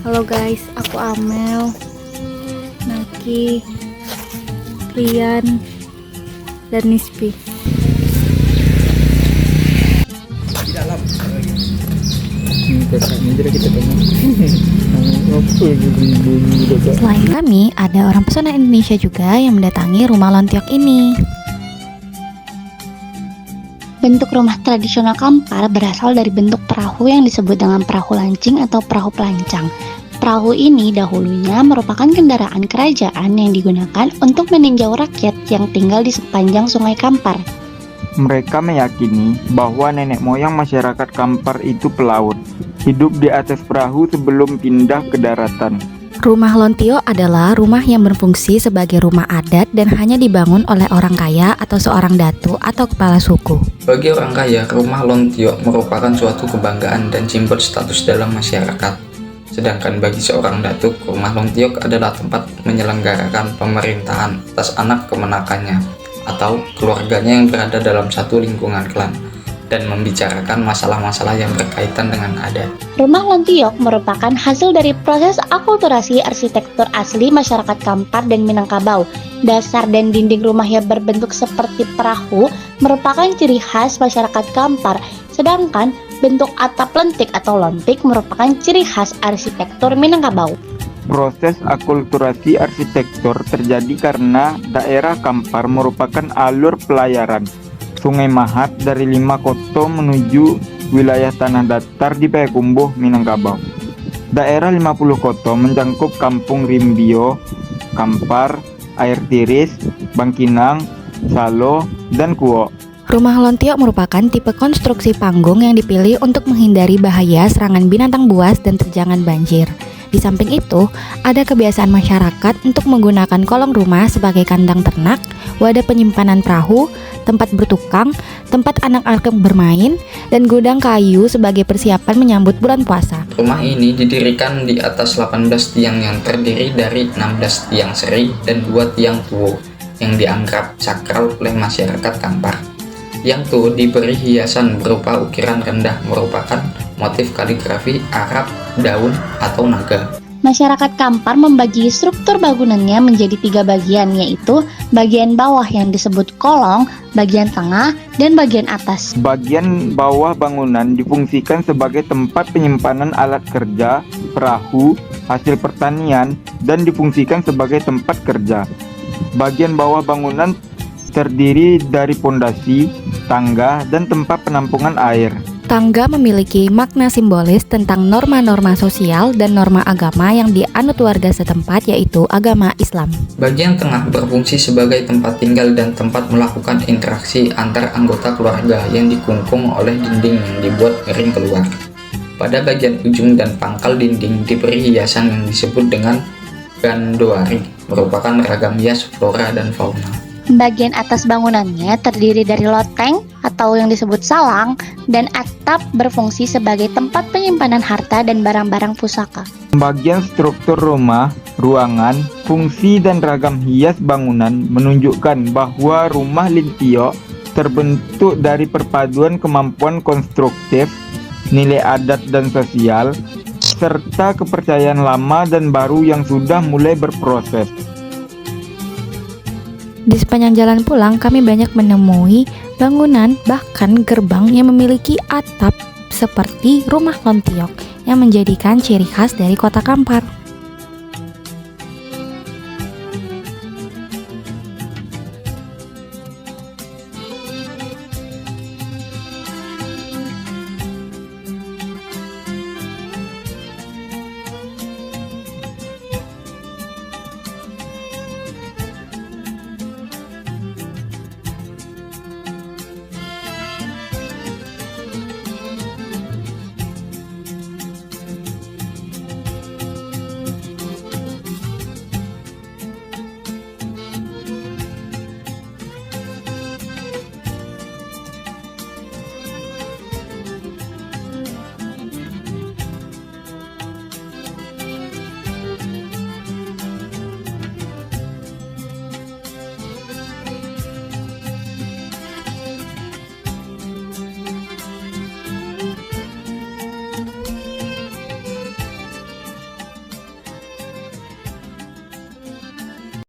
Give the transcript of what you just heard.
Halo guys, aku Amel, Naki, Rian, dan Nispi. Di dalam kita tengok. Selain kami, ada orang pesona Indonesia juga yang mendatangi rumah Lontiok ini. Bentuk rumah tradisional Kampar berasal dari bentuk perahu yang disebut dengan perahu lancing atau perahu pelancang. Perahu ini dahulunya merupakan kendaraan kerajaan yang digunakan untuk meninjau rakyat yang tinggal di sepanjang sungai Kampar. Mereka meyakini bahwa nenek moyang masyarakat Kampar itu pelaut, hidup di atas perahu sebelum pindah ke daratan. Rumah Lontio adalah rumah yang berfungsi sebagai rumah adat dan hanya dibangun oleh orang kaya atau seorang datu atau kepala suku. Bagi orang kaya, rumah Lontio merupakan suatu kebanggaan dan simbol status dalam masyarakat. Sedangkan bagi seorang datuk, rumah Lontiok adalah tempat menyelenggarakan pemerintahan atas anak kemenakannya atau keluarganya yang berada dalam satu lingkungan klan dan membicarakan masalah-masalah yang berkaitan dengan adat. Rumah Lontiok merupakan hasil dari proses akulturasi arsitektur asli masyarakat Kampar dan Minangkabau. Dasar dan dinding rumah yang berbentuk seperti perahu merupakan ciri khas masyarakat Kampar, sedangkan bentuk atap lentik atau lontik merupakan ciri khas arsitektur Minangkabau. Proses akulturasi arsitektur terjadi karena daerah Kampar merupakan alur pelayaran Sungai Mahat dari 5 koto menuju wilayah tanah datar di Payakumbuh, Minangkabau. Daerah 50 koto mencakup Kampung Rimbio, Kampar, Air Tiris, Bangkinang, Salo, dan Kuok. Rumah Lontiok merupakan tipe konstruksi panggung yang dipilih untuk menghindari bahaya serangan binatang buas dan terjangan banjir. Di samping itu, ada kebiasaan masyarakat untuk menggunakan kolong rumah sebagai kandang ternak, wadah penyimpanan perahu, tempat bertukang, tempat anak-anak bermain, dan gudang kayu sebagai persiapan menyambut bulan puasa. Rumah ini didirikan di atas 18 tiang yang terdiri dari 16 tiang seri dan 2 tiang tuo yang dianggap sakral oleh masyarakat Kampar. Tiang tuo diberi hiasan berupa ukiran rendah merupakan motif kaligrafi Arab, daun, atau naga. Masyarakat Kampar membagi struktur bangunannya menjadi 3 bagian, yaitu bagian bawah yang disebut kolong, bagian tengah, dan bagian atas. Bagian bawah bangunan difungsikan sebagai tempat penyimpanan alat kerja, perahu, hasil pertanian, dan difungsikan sebagai tempat kerja. Bagian bawah bangunan terdiri dari pondasi, tangga, dan tempat penampungan air. Tangga memiliki makna simbolis tentang norma-norma sosial dan norma agama yang dianut warga setempat, yaitu agama Islam. Bagian tengah berfungsi sebagai tempat tinggal dan tempat melakukan interaksi antar anggota keluarga yang dikungkung oleh dinding yang dibuat miring keluar. Pada bagian ujung dan pangkal dinding diberi hiasan yang disebut dengan gandoari, merupakan ragam hias flora dan fauna. Bagian atas bangunannya terdiri dari loteng atau yang disebut salang, dan atap berfungsi sebagai tempat penyimpanan harta dan barang-barang pusaka. Bagian struktur rumah, ruangan, fungsi, dan ragam hias bangunan menunjukkan bahwa rumah Lontiok terbentuk dari perpaduan kemampuan konstruktif, nilai adat dan sosial, serta kepercayaan lama dan baru yang sudah mulai berproses. Di sepanjang jalan pulang, kami banyak menemui bangunan, bahkan gerbang yang memiliki atap seperti rumah Lontiok yang menjadikan ciri khas dari kota Kampar.